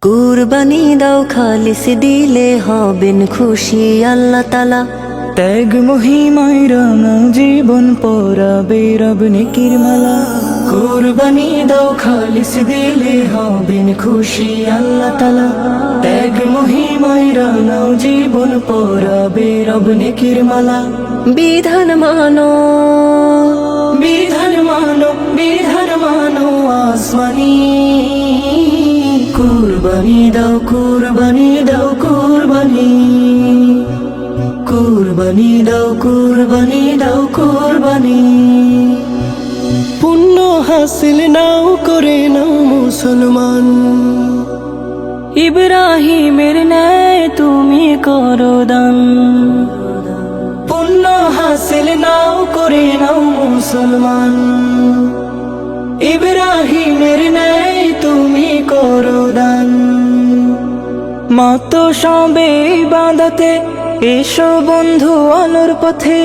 কুরবানি দাও খালিস দিলে হবেন খুশি আল্লাহ তালা। ত্যাগ মহিমায় রাঙা জীবন পরাবে রব নেকির মালা। কুরবানি দাও খালিস দিলে হবেন খুশি আল্লাহ তালা। ত্যাগ মহিমায় রাঙা জীবন পরাবে রব নেকির মালা। বিধান মানো বিধান মানো বিধান মানো আসমানি। কুরবানি দাও কুরবানি দাও কুরবানি। কুরবানি দাও কুরবানি দাও কুরবানি। পুণ্য হাসিল নাও করে নাও মুসলমান। ইব্রাহিমের ন্যায় তুমি করো দান। পুণ্য হাসিল নাও করে নাও মুসলমান। ইব্রাহিমের ন্যায় তুমি করো দান। মত সবে বাঁধাতে এসো বন্ধু আলোর পথে।